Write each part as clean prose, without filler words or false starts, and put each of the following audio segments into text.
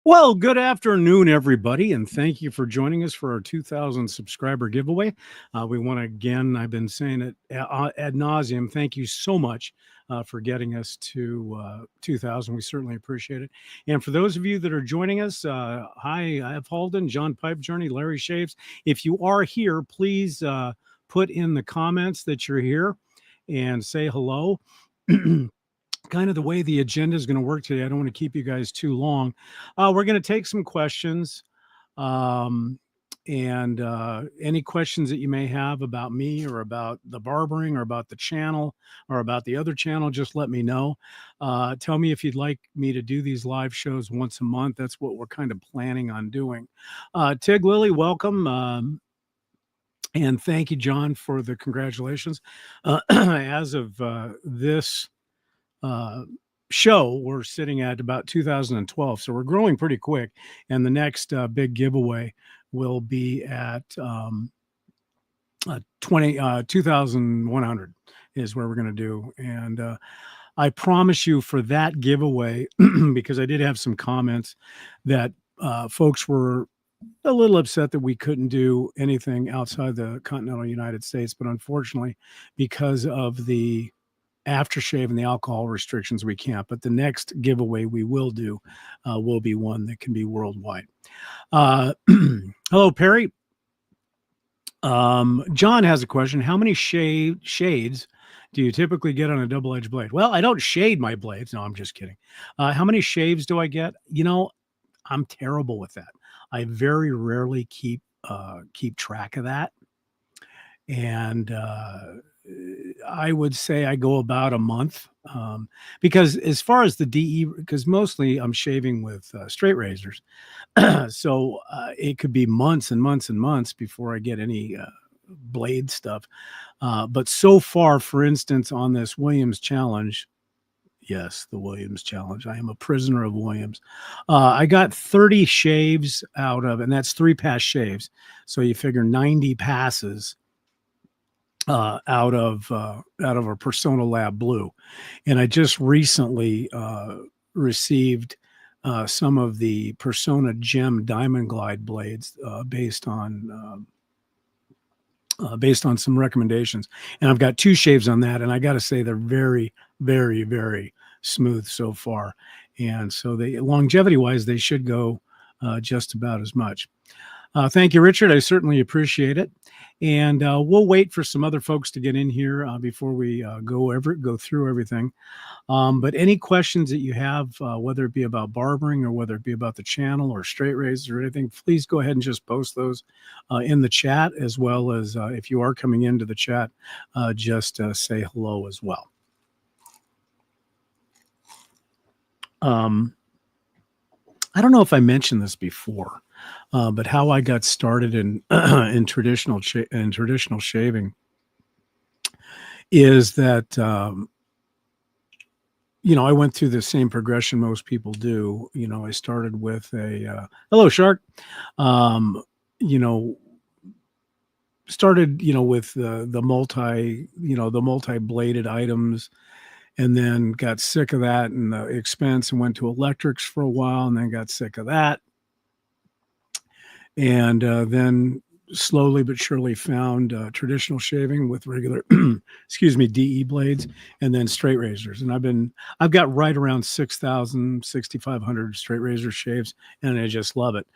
Well, good afternoon, everybody, and thank you for joining us for our 2,000 subscriber giveaway. We want to, again, I've been saying it ad nauseum, thank you so much for getting us to 2,000. We certainly appreciate it. And for those of you that are joining us, hi, I have Halden, John Pipe Journey, Larry Shaves. If you are here, please put in the comments that you're here and say hello. Kind of the way the agenda is going to work today. I don't want to keep you guys too long. We're going to take some questions, and any questions that you may have about me or about the barbering or about the channel or about the other channel, just let me know. Tell me if you'd like me to do these live shows once a month. That's what we're kind of planning on doing. Tig Lily, welcome. And thank you, John, for the congratulations. As of this show, we're sitting at about 2012, so we're growing pretty quick, and the next big giveaway will be at 2,100 is where we're going to do. And I promise you, for that giveaway, because I did have some comments that folks were a little upset that we couldn't do anything outside the continental United States, but unfortunately, because of the aftershave and the alcohol restrictions, we can't. But the next giveaway we will do will be one that can be worldwide. Hello, Perry. John has a question. How many shades do you typically get on a double-edged blade? Well, I don't shade my blades. No, I'm just kidding. How many shaves do I get? You know, I'm terrible with that. I very rarely keep track of that. And I would say I go about a month, because as far as the DE, because mostly I'm shaving with straight razors, so it could be months and months and months before I get any blade stuff. But so far, for instance, on this Williams challenge, yes, the Williams challenge, I am a prisoner of Williams. I got 30 shaves out of, and that's 3-pass shaves. So you figure 90 passes out of a Persona Lab Blue. And I just recently received some of the Persona Gem Diamond Glide blades based on some recommendations. And I've got 2 shaves on that, and I got to say they're very, very, very smooth so far. And so they, longevity wise, they should go just about as much. Thank you, Richard. I certainly appreciate it. And we'll wait for some other folks to get in here before we go through everything. But any questions that you have, whether it be about barbering or whether it be about the channel or straight razors or anything, please go ahead and just post those in the chat, as well as if you are coming into the chat, just say hello as well. I don't know if I mentioned this before, but how I got started in in traditional shaving is that you know, I went through the same progression most people do. You know, I started with a hello Shark. You know, started with the multi-bladed items, and then got sick of that and the expense and went to electrics for a while, and then got sick of that. And then slowly but surely found traditional shaving with regular, excuse me, DE blades, and then straight razors. And I've got right around 6,000, 6,500 straight razor shaves, and I just love it.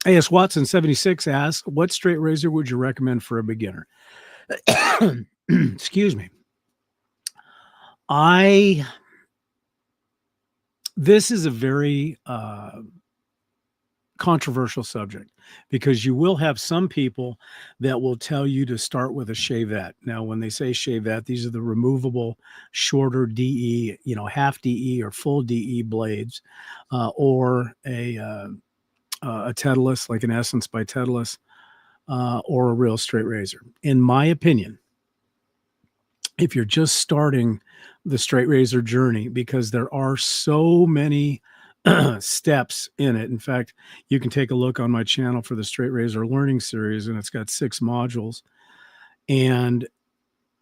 AS Watson 76 asks, what straight razor would you recommend for a beginner? Excuse me. I This is a very controversial subject because you will have some people that will tell you to start with a shavette. Now, when they say shavette, these are the removable, shorter DE, half DE or full DE blades, or a Titleist, like an Essence by Titleist, or a real straight razor. In my opinion, if you're just starting the straight razor journey, because there are so many steps in it. In fact, you can take a look on my channel for the straight razor learning series, and it's got 6 modules. And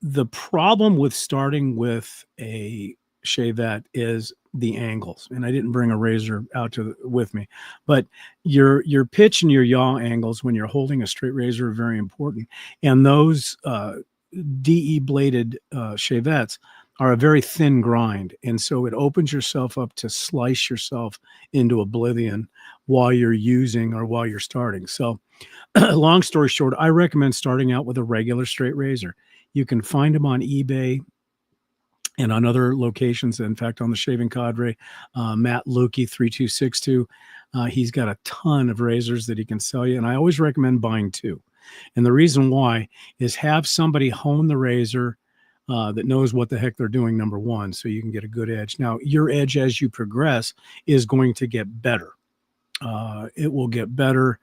the problem with starting with a shavette is the angles. And I didn't bring a razor out with me, but your pitch and your yaw angles when you're holding a straight razor are very important. And those DE bladed shavettes are a very thin grind. And so it opens yourself up to slice yourself into oblivion while you're using or while you're starting. So long story short, I recommend starting out with a regular straight razor. You can find them on eBay and on other locations. In fact, on the Shaving Cadre, Matt Lukey 3262, he's got a ton of razors that he can sell you. And I always recommend buying 2. And the reason why is have somebody hone the razor that knows what the heck they're doing, number one, so you can get a good edge. Now, your edge as you progress is going to get better. It will get better.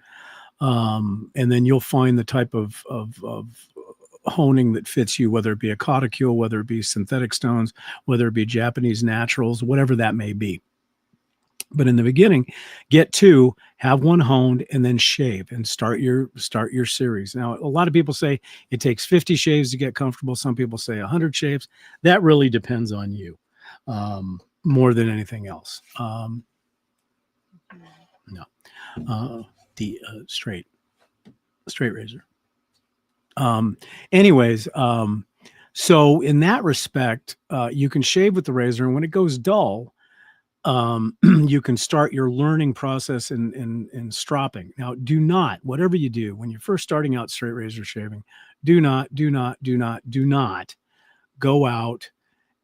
And then you'll find the type of honing that fits you, whether it be a cauticule, whether it be synthetic stones, whether it be Japanese naturals, whatever that may be. But in the beginning, get 2, have 1 honed, and then shave and start your series. Now, a lot of people say it takes 50 shaves to get comfortable. Some people say 100 shaves. That really depends on you, more than anything else. The straight razor. Anyways, so in that respect, you can shave with the razor, and when it goes dull, you can start your learning process in stropping. Now, do not, whatever you do, when you're first starting out straight razor shaving, do not go out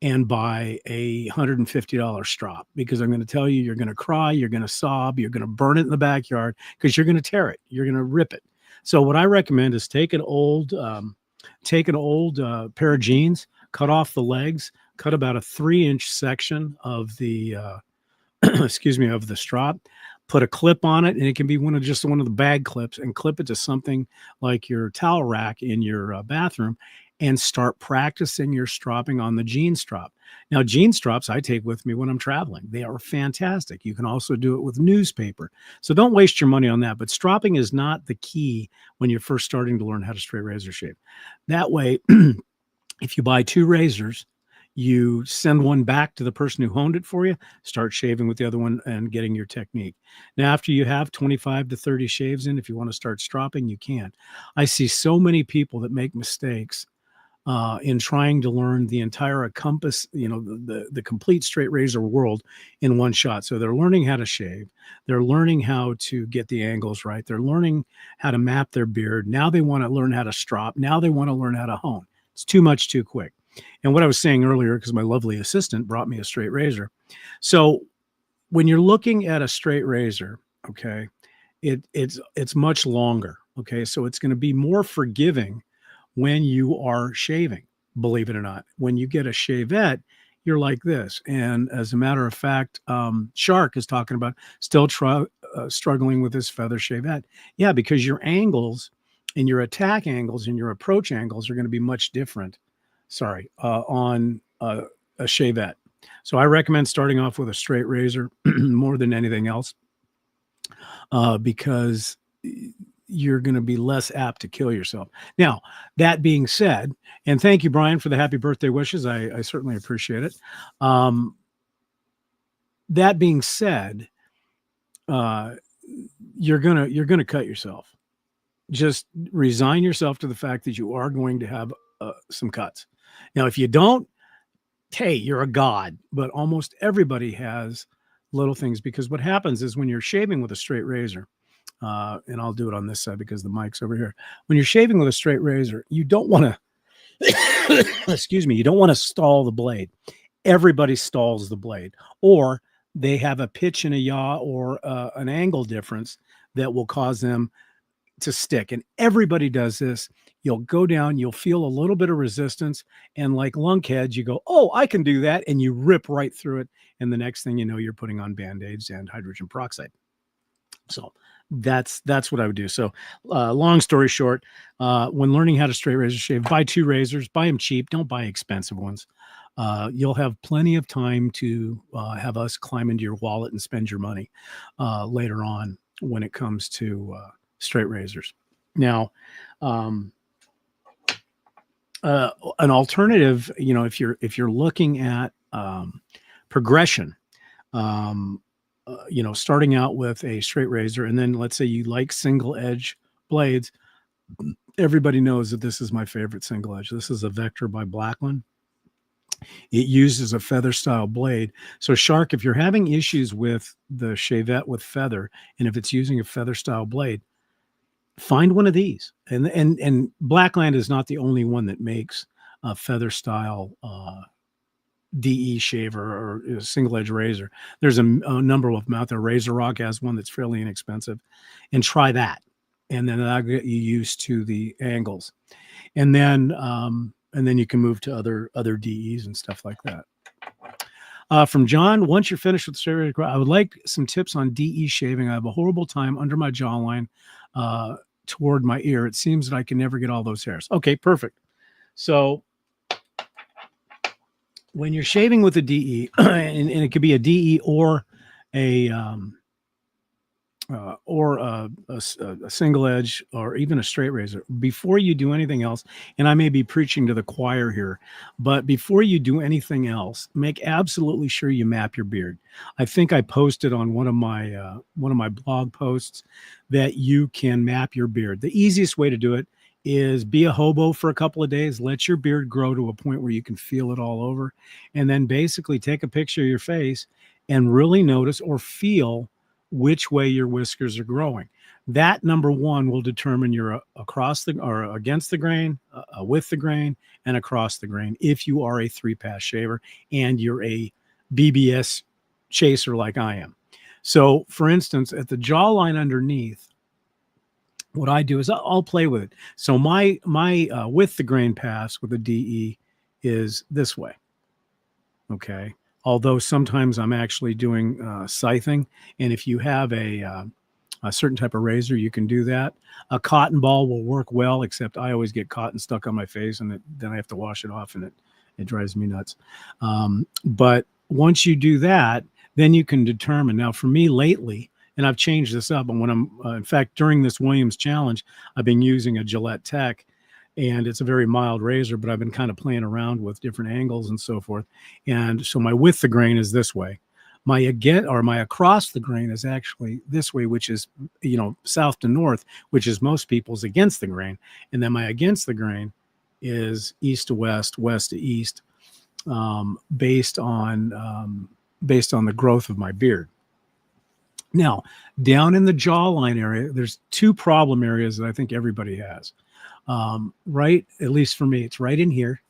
and buy a $150 strop, because I'm going to tell you, you're going to cry, you're going to sob, you're going to burn it in the backyard because you're going to tear it, you're going to rip it. So what I recommend is take an old pair of jeans, cut off the legs, cut about a 3-inch section of the excuse me, of the strop, put a clip on it, and it can be one of the bag clips, and clip it to something like your towel rack in your bathroom, and start practicing your stropping on the jean strop. Now, jean strops I take with me when I'm traveling. They are fantastic. You can also do it with newspaper. So don't waste your money on that. But stropping is not the key when you're first starting to learn how to straight razor shave. That way, if you buy 2 razors, you send one back to the person who honed it for you, start shaving with the other one and getting your technique. Now, after you have 25 to 30 shaves in, if you want to start stropping, you can. I see so many people that make mistakes in trying to learn the entire compass, the complete straight razor world in one shot. So they're learning how to shave. They're learning how to get the angles right. They're learning how to map their beard. Now they want to learn how to strop. Now they want to learn how to hone. It's too much too quick. And what I was saying earlier, because my lovely assistant brought me a straight razor. So when you're looking at a straight razor, okay, it's much longer. Okay, so it's going to be more forgiving when you are shaving, believe it or not. When you get a shavette, you're like this. And as a matter of fact, Shark is talking about still struggling with this feather shavette. Yeah, because your angles and your attack angles and your approach angles are going to be much different. On a shavette. So I recommend starting off with a straight razor more than anything else, because you're going to be less apt to kill yourself. Now, that being said, and thank you, Brian, for the happy birthday wishes. I certainly appreciate it. That being said, you're gonna cut yourself. Just resign yourself to the fact that you are going to have some cuts. Now, if you don't, hey, you're a god. But almost everybody has little things, because what happens is when you're shaving with a straight razor, and I'll do it on this side because the mic's over here. When you're shaving with a straight razor, you don't want to, excuse me, you don't want to stall the blade. everybody stalls the blade, or they have a pitch and a yaw or an angle difference that will cause them to stick. And everybody does this. You'll go down, you'll feel a little bit of resistance, and like lunkheads, you go, "Oh, I can do that," and you rip right through it. And the next thing you know, you're putting on band-aids and hydrogen peroxide. So that's what I would do. So long story short, when learning how to straight razor shave, buy 2 razors, buy them cheap, don't buy expensive ones. You'll have plenty of time to have us climb into your wallet and spend your money later on when it comes to straight razors. Now, um, an alternative, if you're looking at progression, starting out with a straight razor, and then let's say you like single edge blades. Everybody knows that this is my favorite single edge. This is a Vector by Blackland. It uses a feather style blade. So Shark, if you're having issues with the Shavette with feather, and if it's using a feather style blade, find one of these. And Blackland is not the only one that makes a feather style DE shaver or a single edge razor. There's a number of them out there. Razor Rock has one that's fairly inexpensive, and try that. And then that'll get you used to the angles. And then you can move to other DEs and stuff like that. From John, once you're finished with the straight razor, I would like some tips on DE shaving. I have a horrible time under my jawline toward my ear. It seems that I can never get all those hairs. Okay, perfect. So when you're shaving with a DE, and it could be a DE or a single edge or even a straight razor, before you do anything else, and I may be preaching to the choir here, but before you do anything else, make absolutely sure you map your beard. I think I posted on one of my blog posts that you can map your beard. The easiest way to do it is be a hobo for a couple of days, let your beard grow to a point where you can feel it all over, and then basically take a picture of your face and really notice or feel which way your whiskers are growing. That, number one, will determine you're across the or against the grain, with the grain, and across the grain if you are a 3-pass shaver and you're a BBS chaser like I am. So for instance, at the jawline underneath, what I do is I'll play with it. So my with the grain pass with a DE is this way. Okay. Although sometimes I'm actually doing scything. And if you have a certain type of razor, you can do that. A cotton ball will work well, except I always get cotton stuck on my face and then I have to wash it off, and it drives me nuts. But once you do that, then you can determine. Now for me lately, and I've changed this up, and when I'm, in fact, during this Williams challenge, I've been using a Gillette Tech, and it's a very mild razor, but I've been kind of playing around with different angles and so forth. And so my with the grain is this way. My across the grain is actually this way, which is, south to north, which is most people's against the grain. And then my against the grain is east to west, west to east, based on the growth of my beard. Now, down in the jawline area, there's 2 problem areas that I think everybody has. Right, at least for me, it's right in here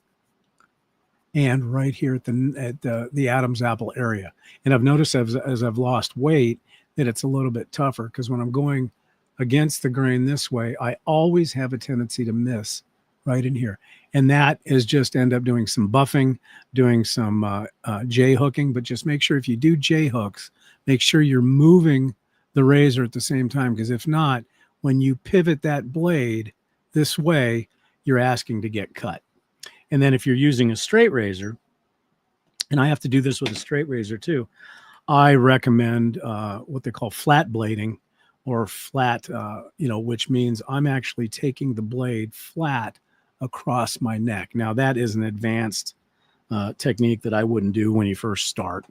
and right here at the Adam's apple area. And I've noticed as I've lost weight that it's a little bit tougher, because when I'm going against the grain this way, I always have a tendency to miss right in here. And that is just end up doing some buffing, doing some J hooking. But just make sure if you do J hooks, make sure you're moving the razor at the same time, because if not, when you pivot that blade this way, you're asking to get cut. And then if you're using a straight razor, and I have to do this with a straight razor too, I recommend what they call flat blading, or flat, which means I'm actually taking the blade flat across my neck. Now that is an advanced technique that I wouldn't do when you first start,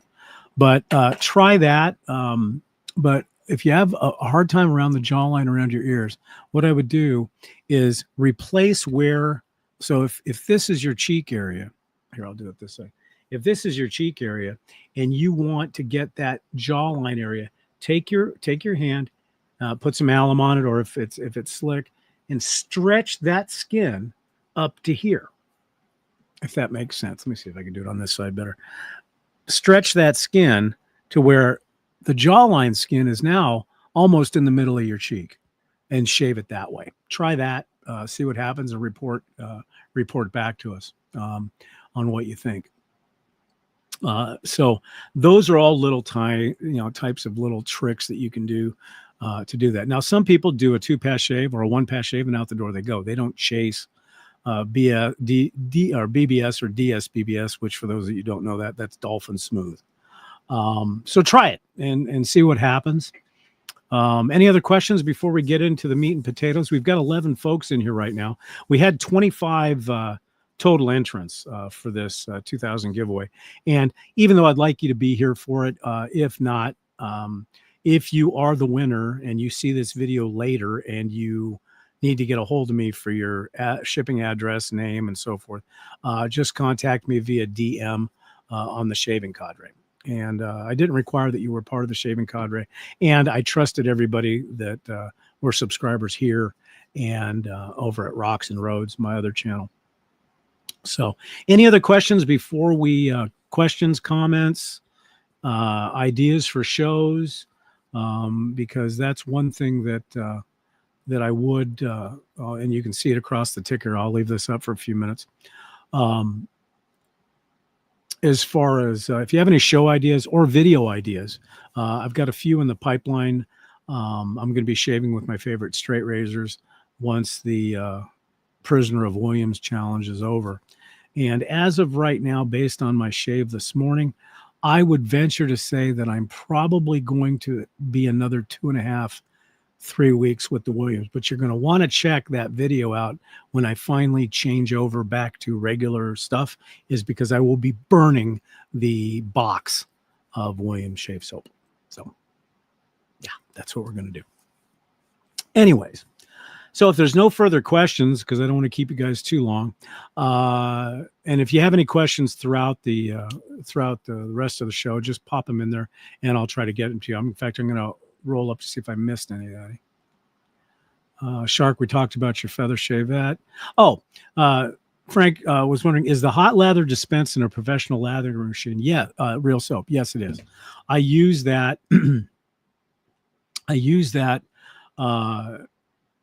but try that. But if you have a hard time around the jawline, around your ears, what I would do is replace where, so if this is your cheek area, here, I'll do it this way. If this is your cheek area and you want to get that jawline area, take your hand, put some alum on it, or if it's slick, and stretch that skin up to here. if that makes sense. Let me see if I can do it on this side better. Stretch that skin to where the jawline skin is now almost in the middle of your cheek, and shave it that way. Try that, see what happens, and report back to us on what you think. So those are all little types of little tricks that you can do to do that. Now, some people do a 2-pass shave or a 1-pass shave, and out the door they go. They don't chase BBS or DSBBS, which for those of you who don't know that's Dolphin Smooth. So try it and see what happens. Any other questions before we get into the meat and potatoes? We've got 11 folks in here right now. We had 25 total entrants for this 2000 giveaway. And even though I'd like you to be here for it, if not, if you are the winner and you see this video later and you need to get a hold of me for your shipping address, name, and so forth, just contact me via DM on the Shaving Cadre. And I didn't require that you were part of the Shaving Cadre. And I trusted everybody that were subscribers here and over at Rocks and Roads, my other channel. So any other questions before we, questions, comments, ideas for shows? Because that's one thing that I would, and you can see it across the ticker. I'll leave this up for a few minutes. As far as if you have any show ideas or video ideas, I've got a few in the pipeline. I'm going to be shaving with my favorite straight razors once the Prisoner of Williams challenge is over. And as of right now, based on my shave this morning, I would venture to say that I'm probably going to be another 2.5, 3 weeks with the Williams. But you're going to want to check that video out when I finally change over back to regular stuff, is because I will be burning the box of Williams shave soap. So yeah, that's what we're going to do. Anyways, so if there's no further questions, because I don't want to keep you guys too long, and if you have any questions throughout the rest of the show, just pop them in there, and I'll try to get them to you. In fact, I'm going to roll up to see if I missed anybody. Shark, we talked about your feather shavette. Oh, Frank was wondering, is the hot lather dispensed in a professional lathering machine? Yeah, Real Soap. Yes, it is. I use that. I use that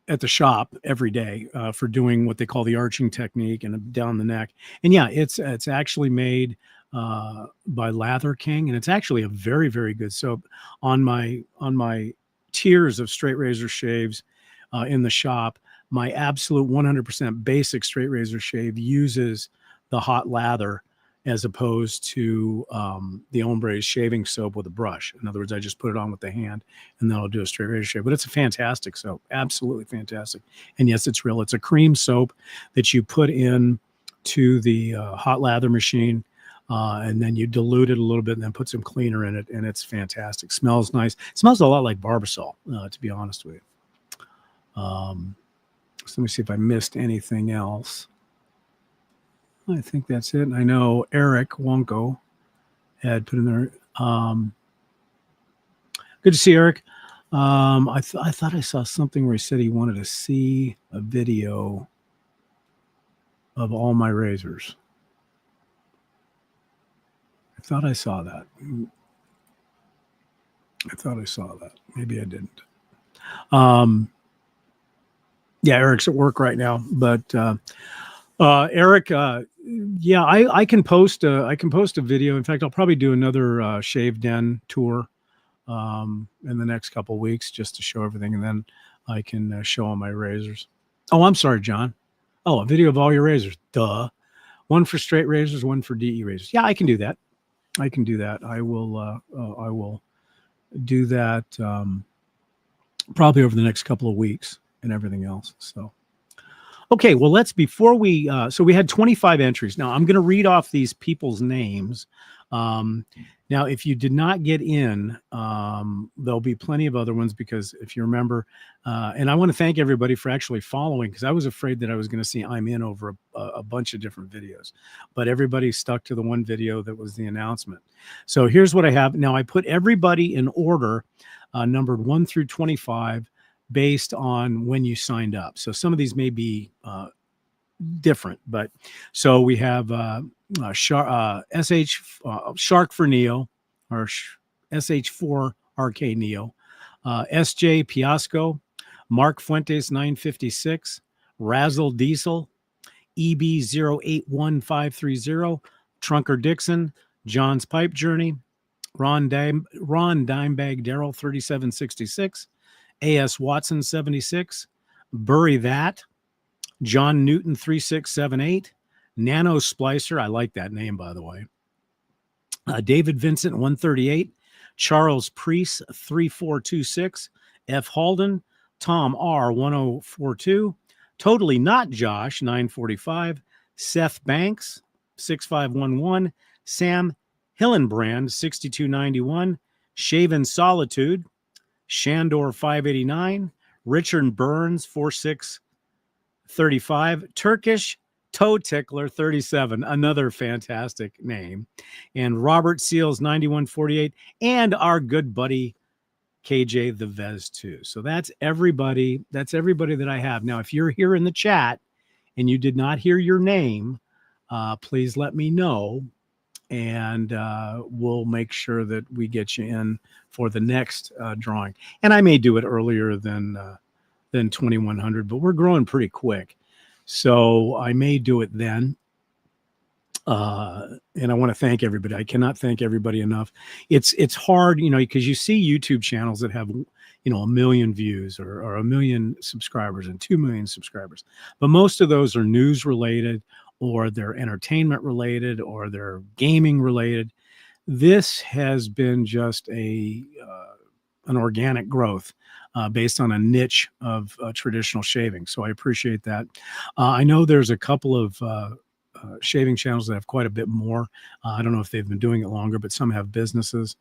at the shop every day for doing what they call the arching technique and down the neck. And yeah, it's actually made by Lather King, and it's actually a very, very good soap. On my tiers of straight razor shaves in the shop, my absolute 100% basic straight razor shave uses the hot lather as opposed to the Ombre's shaving soap with a brush. In other words, I just put it on with the hand and then I'll do a straight razor shave. But it's a fantastic soap, absolutely fantastic. And yes, it's real. It's a cream soap that you put in to the hot lather machine, and then you dilute it a little bit and then put some cleaner in it, and it's fantastic. Smells nice. It smells a lot like Barbasol, to be honest with you. So let me see if I missed anything else. I think that's it. I know Eric Wonko had put in there. Good to see Eric. I thought I saw something where he said he wanted to see a video of all my razors. I thought I saw that. Maybe I didn't. Yeah, Eric's at work right now, but Eric, yeah, I can post a video. In fact, I'll probably do another Shave Den tour in the next couple of weeks just to show everything, and then I can show all my razors. Oh, I'm sorry, John. Oh, a video of all your razors. Duh. One for straight razors, one for DE razors. Yeah, I can do that. I will do that probably over the next couple of weeks and everything else. So, okay, well, before we, so we had 25 entries. Now I'm going to read off these people's names. Now, if you did not get in, there'll be plenty of other ones, because if you remember, and I want to thank everybody for actually following, because I was afraid that I was going to see I'm in over a bunch of different videos, but everybody stuck to the one video that was the announcement. So here's what I have. Now I put everybody in order, numbered 1 through 25, based on when you signed up. So some of these may be different. But so we have Shark for Neo, or SH4 RK Neo, SJ Piasco, Mark Fuentes 956, Razzle Diesel, EB081530, Trunker Dixon, John's Pipe Journey, Ron Dimebag Daryl 3766, AS Watson 76, Bury That, John Newton 3678, Nano Splicer, I like that name by the way, David Vincent 138, Charles Priest 3426, F. Halden, Tom R 1042, Totally Not Josh 945, Seth Banks 6511, Sam Hillenbrand 6291, Shaven Solitude, Shandor 589, Richard Burns 4635, Turkish Toe Tickler 37, another fantastic name, and Robert Seals 9148, and our good buddy KJ the Vez too. So that's everybody. That's everybody that I have. Now, if you're here in the chat and you did not hear your name, please let me know, and we'll make sure that we get you in for the next drawing. And I may do it earlier than 2100, but we're growing pretty quick, so I may do it then. And I want to thank everybody. I cannot thank everybody enough. It's hard, because you see YouTube channels that have, 1 million views or 1 million subscribers and 2 million subscribers. But most of those are news related, or they're entertainment related, or they're gaming related. This has been just an organic growth based on a niche of traditional shaving. So I appreciate that. I know there's a couple of shaving channels that have quite a bit more. I don't know if they've been doing it longer, but some have businesses.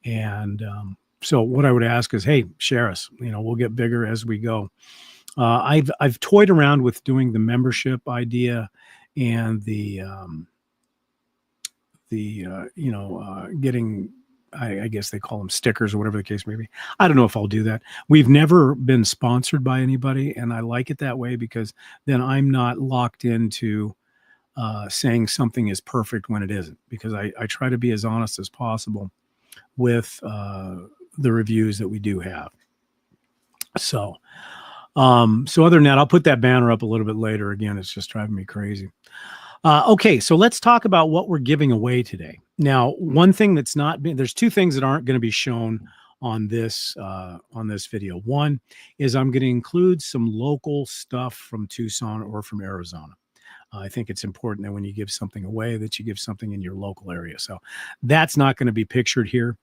And so what I would ask is, hey, share us. We'll get bigger as we go. I've toyed around with doing the membership idea and getting, I guess they call them stickers or whatever the case may be. I don't know if I'll do that. We've never been sponsored by anybody, and I like it that way because then I'm not locked into saying something is perfect when it isn't, because I try to be as honest as possible with the reviews that we do have. So other than that, I'll put that banner up a little bit later. Again, it's just driving me crazy. Okay, so let's talk about what we're giving away today. Now, one thing that's not been, there's two things that aren't going to be shown on this video. One is I'm going to include some local stuff from Tucson or from Arizona. I think it's important that when you give something away, that you give something in your local area. So that's not going to be pictured here.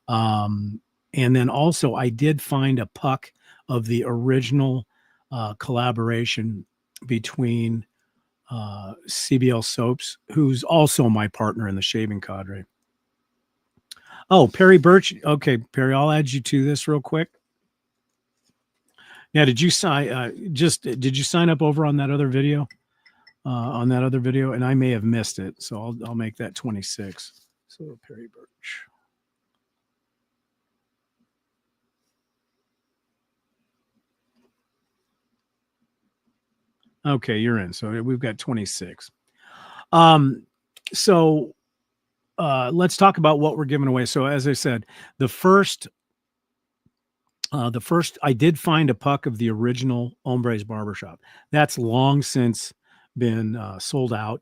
And then also, I did find a puck of the original collaboration between CBL Soaps, who's also my partner in the shaving cadre. Oh, Perry Birch. Okay, Perry, I'll add you to this real quick. Now, did you sign? Did you sign up over on that other video? And I may have missed it, so I'll make that 26. So Perry Birch. Okay, you're in. So we've got 26. So let's talk about what we're giving away. So as I said, the first I did find a puck of the original Hombres Barbershop. That's long since been sold out,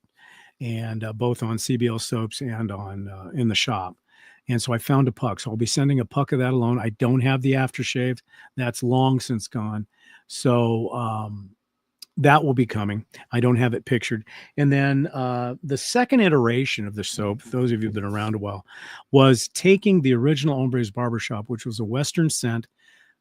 and both on CBL Soaps and on in the shop. And so I found a puck. So I'll be sending a puck of that alone. I don't have the aftershave. That's long since gone. So that will be coming. I don't have it pictured. And then the second iteration of the soap, those of you who've been around a while, was taking the original Hombres Barbershop, which was a Western scent,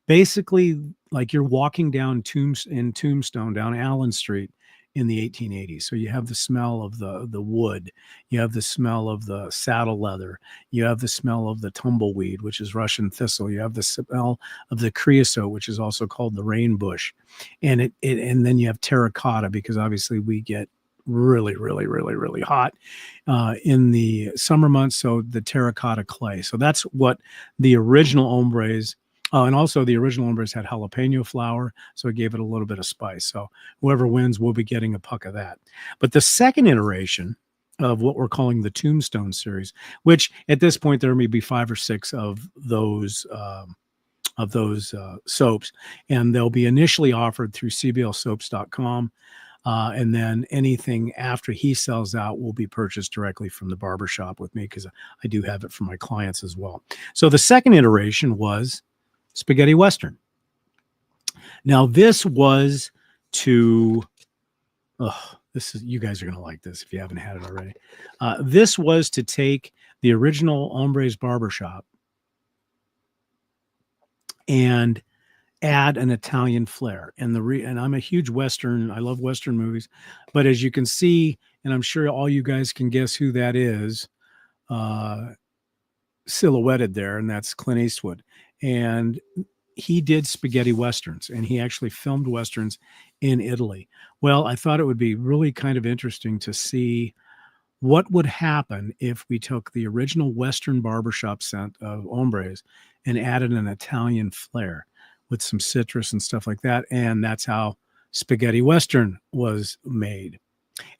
basically like you're walking down Tombstone, down Allen Street in the 1880s. So you have the smell of the wood, you have the smell of the saddle leather, you have the smell of the tumbleweed, which is Russian thistle, you have the smell of the creosote, which is also called the rain bush, and and then you have terracotta, because obviously we get really hot in the summer months, so the terracotta clay. So that's what the original Hombres Oh, and also the original Hombres had jalapeno flower, so it gave it a little bit of spice. So whoever wins will be getting a puck of that. But the second iteration of what we're calling the Tombstone series, which at this point there may be 5 or 6 of those soaps, and they'll be initially offered through cblsoaps.com. And then anything after he sells out will be purchased directly from the barbershop with me, because I do have it for my clients as well. So the second iteration was Spaghetti Western. Now this was to, this is, you guys are going to like this if you haven't had it already. This was to take the original Hombres Barbershop and add an Italian flair. And and I'm a huge Western. I love Western movies, but as you can see, and I'm sure all you guys can guess who that is, silhouetted there, and that's Clint Eastwood. And he did spaghetti Westerns, and he actually filmed Westerns in Italy. Well, I thought it would be really kind of interesting to see what would happen if we took the original Western barbershop scent of Hombres and added an Italian flair with some citrus and stuff like that. And that's how Spaghetti Western was made.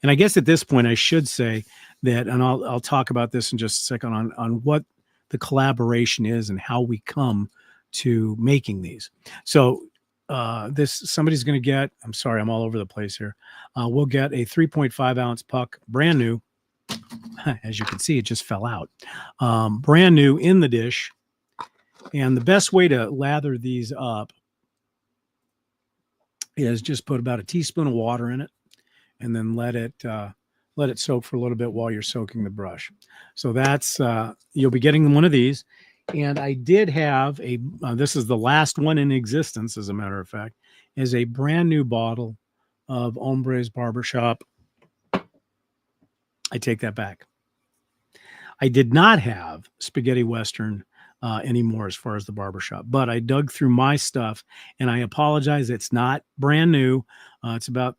And I guess at this point I should say that, and I'll talk about this in just a second, on what the collaboration is and how we come to making these. So somebody's going to get, I'm sorry, I'm all over the place here. We'll get a 3.5 ounce puck, brand new. As you can see, it just fell out. Brand new in the dish. And the best way to lather these up is just put about a teaspoon of water in it, and then let it soak for a little bit while you're soaking the brush. So that's, you'll be getting one of these. And I did have this is the last one in existence, as a matter of fact, is a brand new bottle of Hombres Barbershop. I take that back. I did not have Spaghetti Western anymore as far as the barbershop, but I dug through my stuff, and I apologize. It's not brand new. It's about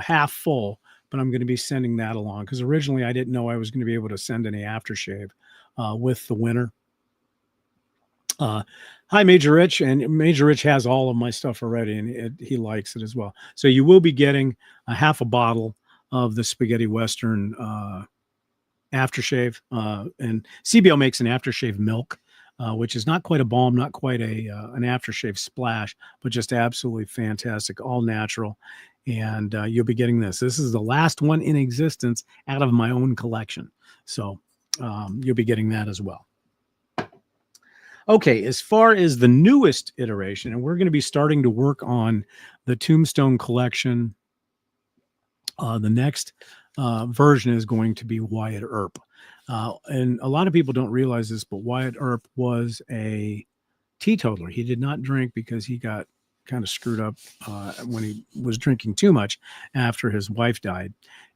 half full, but I'm going to be sending that along, because originally I didn't know I was going to be able to send any aftershave with the winner. Hi, Major Rich, and Major Rich has all of my stuff already, and he likes it as well. So you will be getting a half a bottle of the Spaghetti Western aftershave, and CBL makes an aftershave milk, which is not quite a balm, not quite an aftershave splash, but just absolutely fantastic, all natural. And you'll be getting this. This is the last one in existence out of my own collection, so you'll be getting that as well. Okay, as far as the newest iteration, and we're going to be starting to work on the Tombstone collection. The next version is going to be Wyatt Earp. And a lot of people don't realize this, but Wyatt Earp was a teetotaler. He did not drink because he got kind of screwed up when he was drinking too much after his wife died.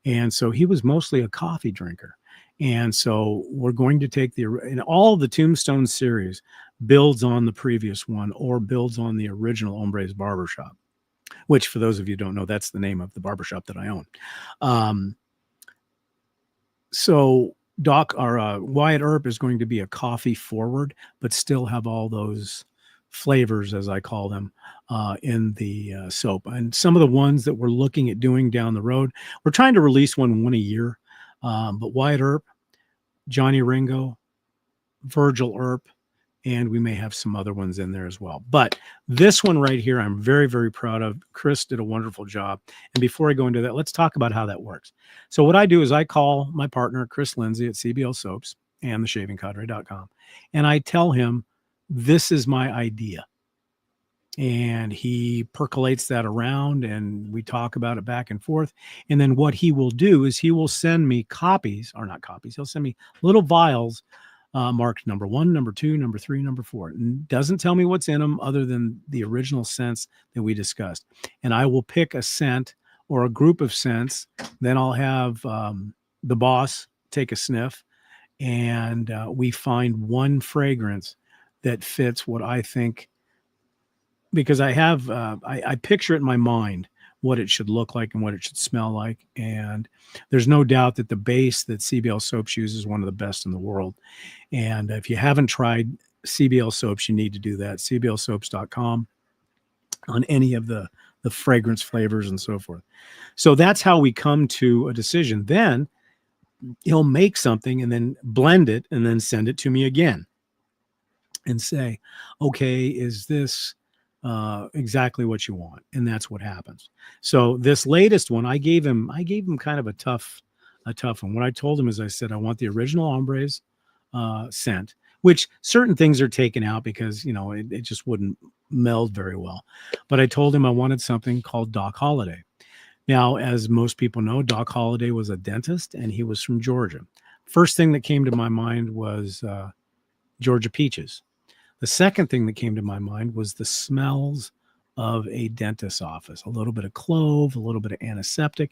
And so he was mostly a coffee drinker. And so we're going to take and all of the Tombstone series builds on the previous one, or builds on the original Hombres Barbershop, which, for those of you who don't know, that's the name of the barbershop that I own. So Wyatt Earp is going to be a coffee forward, but still have all those flavors, as I call them, in the soap. And some of the ones that we're looking at doing down the road, we're trying to release one a year. But Wyatt Earp, Johnny Ringo, Virgil Earp, and we may have some other ones in there as well. But this one right here, I'm very, very proud of. Chris did a wonderful job. And before I go into that, let's talk about how that works. So what I do is I call my partner, Chris Lindsay at CBL Soaps and theshavingcadre.com, and I tell him, this is my idea. And he percolates that around, and we talk about it back and forth. And then what he will do is he will send me copies, or not copies, he'll send me little vials marked number 1, number 2, number 3, number 4. And doesn't tell me what's in them other than the original scents that we discussed. And I will pick a scent or a group of scents. Then I'll have the boss take a sniff, and we find one fragrance that fits what I think, because I have, I picture it in my mind what it should look like and what it should smell like. And there's no doubt that the base that CBL Soaps uses is one of the best in the world. And if you haven't tried CBL soaps, you need to do that. CBLsoaps.com on any of the fragrance flavors and so forth. So that's how we come to a decision. Then he'll make something and then blend it and then send it to me again and say, okay, is this exactly what you want? And that's what happens. So this latest one, I gave him kind of a tough one. What I told him is, I said, I want the original Hombres scent, which certain things are taken out because, it just wouldn't meld very well. But I told him I wanted something called Doc Holliday. Now, as most people know, Doc Holliday was a dentist and he was from Georgia. First thing that came to my mind was Georgia peaches. The second thing that came to my mind was the smells of a dentist's office, a little bit of clove, a little bit of antiseptic.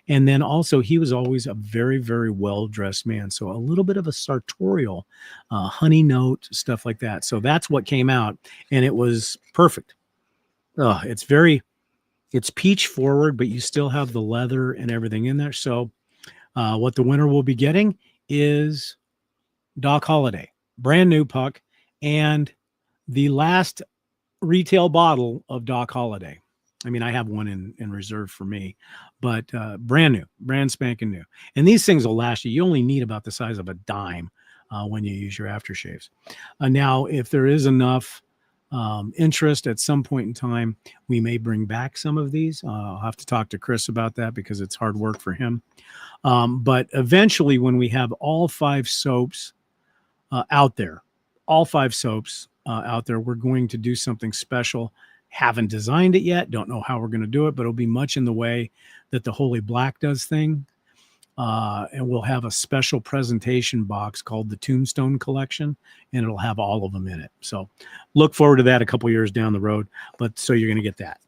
And then also he was always a very, very well-dressed man. So a little bit of a sartorial honey note, stuff like that. So that's what came out and it was perfect. It's peach forward, but you still have the leather and everything in there. So what the winner will be getting is Doc Holliday, brand new puck, and the last retail bottle of Doc Holliday. I mean, I have one in reserve for me, but brand new, brand spanking new. And these things will last you. You only need about the size of a dime when you use your aftershaves. Now, if there is enough interest at some point in time, we may bring back some of these. I'll have to talk to Chris about that because it's hard work for him. But eventually, when we have all 5 soaps out there, we're going to do something special. Haven't designed it yet. Don't know how we're going to do it, but it'll be much in the way that the Holy Black does thing. And we'll have a special presentation box called the Tombstone Collection, and it'll have all of them in it. So look forward to that a couple years down the road. But so you're going to get that.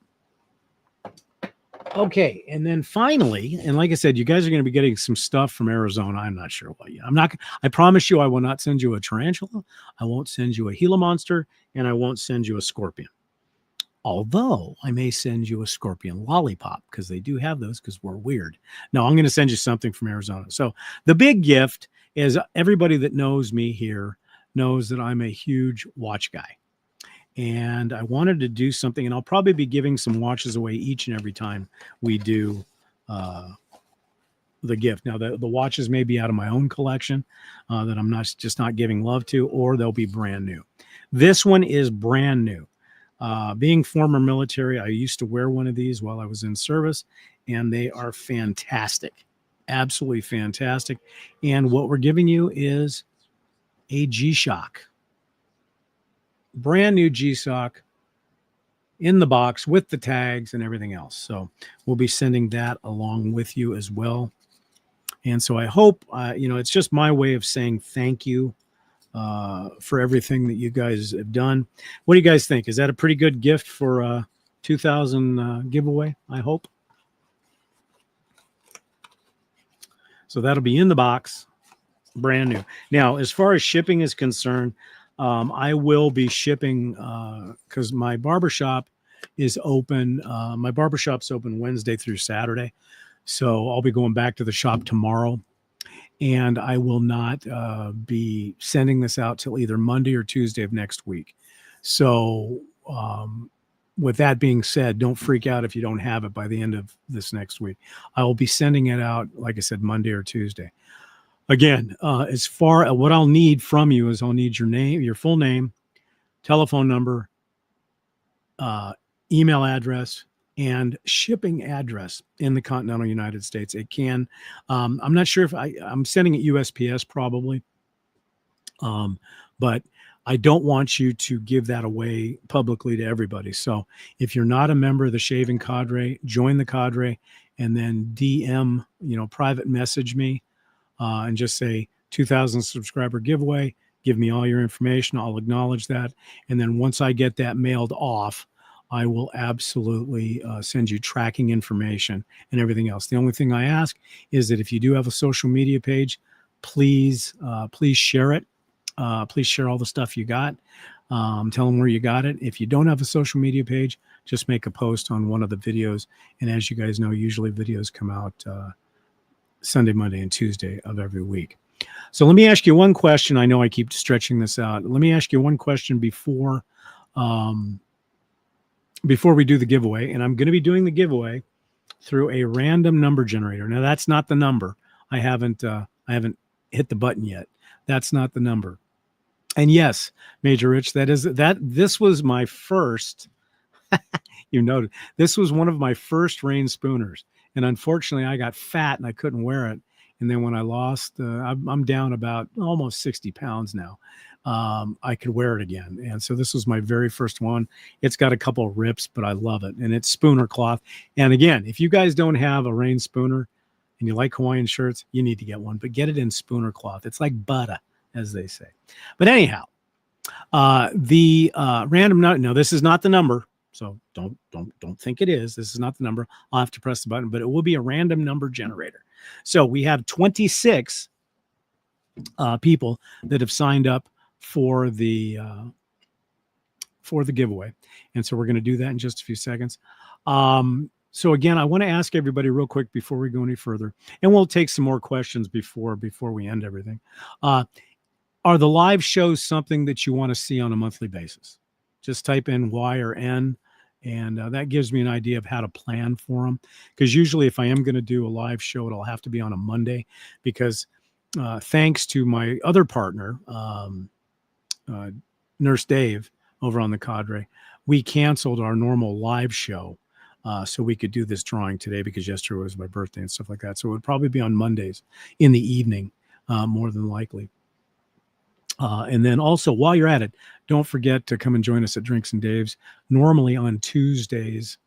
Okay. And then finally, and like I said, you guys are going to be getting some stuff from Arizona. I'm not sure what yet. I promise you, I will not send you a tarantula. I won't send you a Gila monster, and I won't send you a scorpion. Although I may send you a scorpion lollipop because they do have those because we're weird. No, I'm going to send you something from Arizona. So the big gift is everybody that knows me here knows that I'm a huge watch guy. And I wanted to do something, and I'll probably be giving some watches away each and every time we do the gift. Now, the watches may be out of my own collection that I'm not giving love to, or they'll be brand new. This one is brand new. Being former military, I used to wear one of these while I was in service, and they are fantastic, absolutely fantastic. And what we're giving you is a G-Shock, brand new G-Shock in the box with the tags and everything else. So we'll be sending that along with you as well. And so I hope, it's just my way of saying thank you for everything that you guys have done. What do you guys think? Is that a pretty good gift for 2000 giveaway? I hope. So that'll be in the box, brand new. Now, as far as shipping is concerned, I will be shipping because my barbershop is open. My barbershop's open Wednesday through Saturday. So I'll be going back to the shop tomorrow. And I will not be sending this out till either Monday or Tuesday of next week. So with that being said, don't freak out if you don't have it by the end of this next week. I will be sending it out, like I said, Monday or Tuesday. Again, as far as what I'll need from you is I'll need your name, your full name, telephone number, email address, and shipping address in the continental United States. It can, I'm not sure if I'm sending it USPS probably, but I don't want you to give that away publicly to everybody. So if you're not a member of the Shaving Cadre, join the cadre and then DM, private message me and just say 2,000 subscriber giveaway. Give me all your information. I'll acknowledge that. And then once I get that mailed off, I will absolutely send you tracking information and everything else. The only thing I ask is that if you do have a social media page, please share it. Please share all the stuff you got. Tell them where you got it. If you don't have a social media page, just make a post on one of the videos. And as you guys know, usually videos come out Sunday, Monday, and Tuesday of every week. So let me ask you one question. I know I keep stretching this out. Let me ask you one question um, before we do the giveaway. And I'm going to be doing the giveaway through a random number generator. Now that's not the number. I haven't hit the button yet. That's not the number. And yes, Major Rich, this was my first, you noted, this was one of my first rain spooners. And unfortunately I got fat and I couldn't wear it. And then when I lost, I'm down about almost 60 pounds now. I could wear it again. And so this was my very first one. It's got a couple of rips, but I love it. And it's spooner cloth. And again, if you guys don't have a rain spooner and you like Hawaiian shirts, you need to get one, but get it in spooner cloth. It's like butter, as they say. But anyhow, the random number, no, this is not the number. So don't think it is. This is not the number. I'll have to press the button, but it will be a random number generator. So we have 26 people that have signed up for the giveaway. And so we're going to do that in just a few seconds. So again, I want to ask everybody real quick before we go any further, and we'll take some more questions before we end everything. Are the live shows something that you want to see on a monthly basis? Just type in Y or N, and that gives me an idea of how to plan for them. Because usually if I am going to do a live show, it'll have to be on a Monday, because thanks to my other partner, Nurse Dave over on the Cadre, we canceled our normal live show so we could do this drawing today, because yesterday was my birthday and stuff like that. So it would probably be on Mondays in the evening, more than likely. And then also, while you're at it, don't forget to come and join us at Drinks and Dave's, normally on Tuesdays,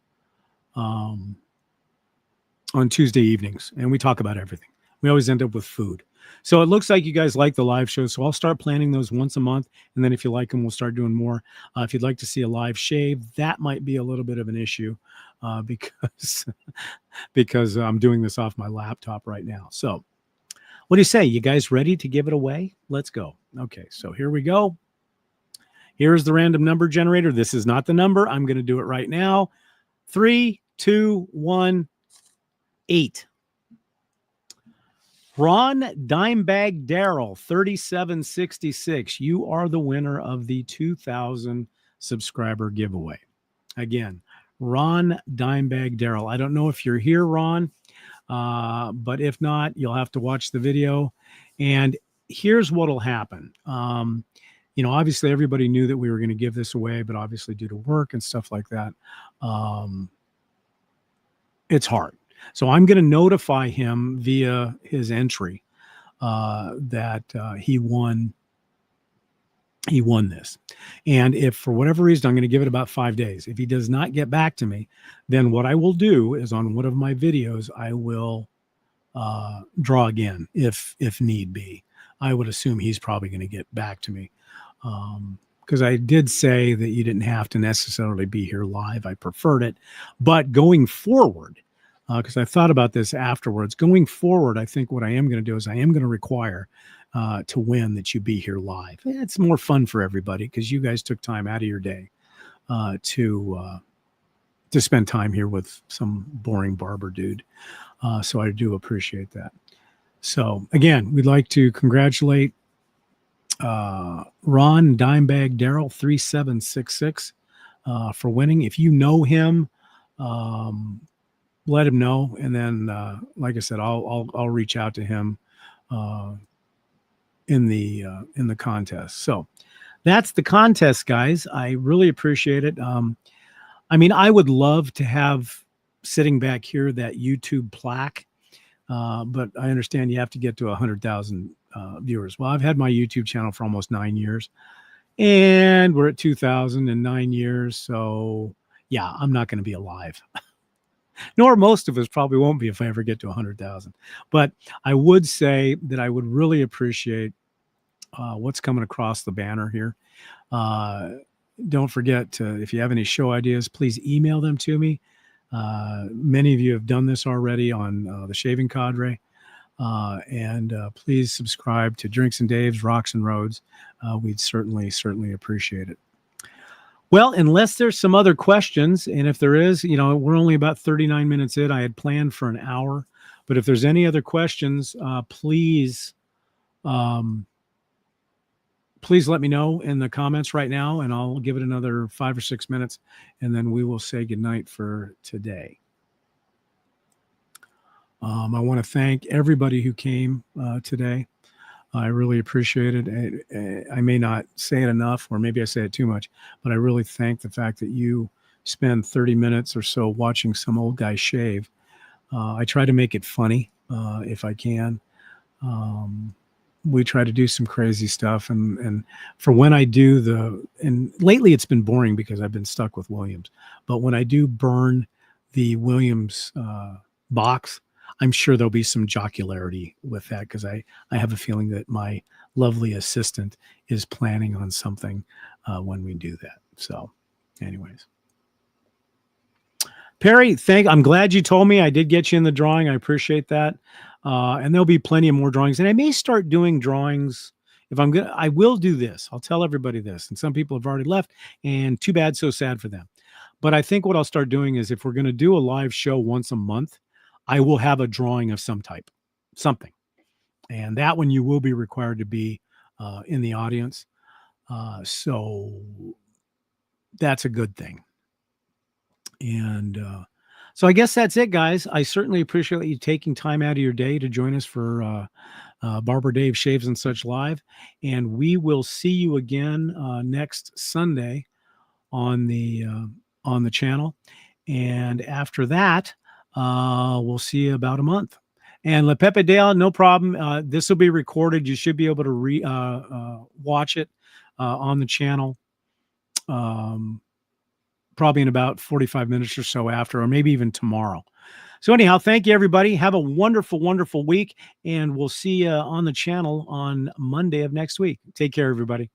on Tuesday evenings. And we talk about everything. We always end up with food. So it looks like you guys like the live shows. So I'll start planning those once a month. And then if you like them, we'll start doing more. If you'd like to see a live shave, that might be a little bit of an issue because I'm doing this off my laptop right now. So what do you say? You guys ready to give it away? Let's go. Okay, so here we go. Here's the random number generator. This is not the number. I'm going to do it right now. 3, 2, 1, 8. Ron Dimebag Darrell, 3766. You are the winner of the 2,000 subscriber giveaway. Again, Ron Dimebag Darrell. I don't know if you're here, Ron, but if not, you'll have to watch the video. And here's what'll happen. Obviously everybody knew that we were going to give this away, but obviously due to work and stuff like that, it's hard. So I'm going to notify him via his entry that he won this. And if for whatever reason, I'm going to give it about 5 days. If he does not get back to me, then what I will do is on one of my videos, I will draw again if need be. I would assume he's probably going to get back to me. Because I did say that you didn't have to necessarily be here live. I preferred it. But going forward, because I thought about this afterwards, going forward, I think what I am going to do is I am going to require to win that you be here live. It's more fun for everybody because you guys took time out of your day to spend time here with some boring barber dude. So I do appreciate that. So again, we'd like to congratulate Ron Dimebag Darrell 3766 for winning. If you know him, let him know, and then like I said, I'll reach out to him in the contest. So that's the contest, guys. I really appreciate it. I would love to have sitting back here that YouTube plaque, but I understand you have to get to 100,000 viewers. Well, I've had my YouTube channel for almost 9 years, and we're at 2,009 years. So yeah, I'm not going to be alive. Nor most of us probably won't be if I ever get to 100,000. But I would say that I would really appreciate what's coming across the banner here. Don't forget to, if you have any show ideas, please email them to me. Many of you have done this already on the Shaving Cadre. And please subscribe to Drinks and Dave's, Rocks and Roads. We'd certainly appreciate it. Well, unless there's some other questions, and if there is, we're only about 39 minutes in. I had planned for an hour, but if there's any other questions, please Please let me know in the comments right now, and I'll give it another 5 or 6 minutes, and then we will say goodnight for today. I want to thank everybody who came today. I really appreciate it. I may not say it enough, or maybe I say it too much, but I really thank the fact that you spend 30 minutes or so watching some old guy shave. I try to make it funny if I can. We try to do some crazy stuff, and for when I do and lately it's been boring because I've been stuck with Williams, but when I do burn the Williams box, I'm sure there'll be some jocularity with that, because I have a feeling that my lovely assistant is planning on something when we do that. So anyways, Perry, I'm glad you told me. I did get you in the drawing. I appreciate that. And there'll be plenty of more drawings. And I may start doing drawings. I will do this. I'll tell everybody this. And some people have already left, and too bad, so sad for them. But I think what I'll start doing is, if we're going to do a live show once a month, I will have a drawing of some type, something. And that one you will be required to be in the audience. So that's a good thing. And so I guess that's it, guys. I certainly appreciate you taking time out of your day to join us for Barber Dave Shaves and Such Live. And we will see you again next Sunday on the channel. And after that, we'll see you about a month. And Le Pepe Dale, no problem. This will be recorded. You should be able to watch it on the channel. Probably in about 45 minutes or so after, or maybe even tomorrow. So anyhow, thank you, everybody. Have a wonderful, wonderful week, and we'll see you on the channel on Monday of next week. Take care, everybody.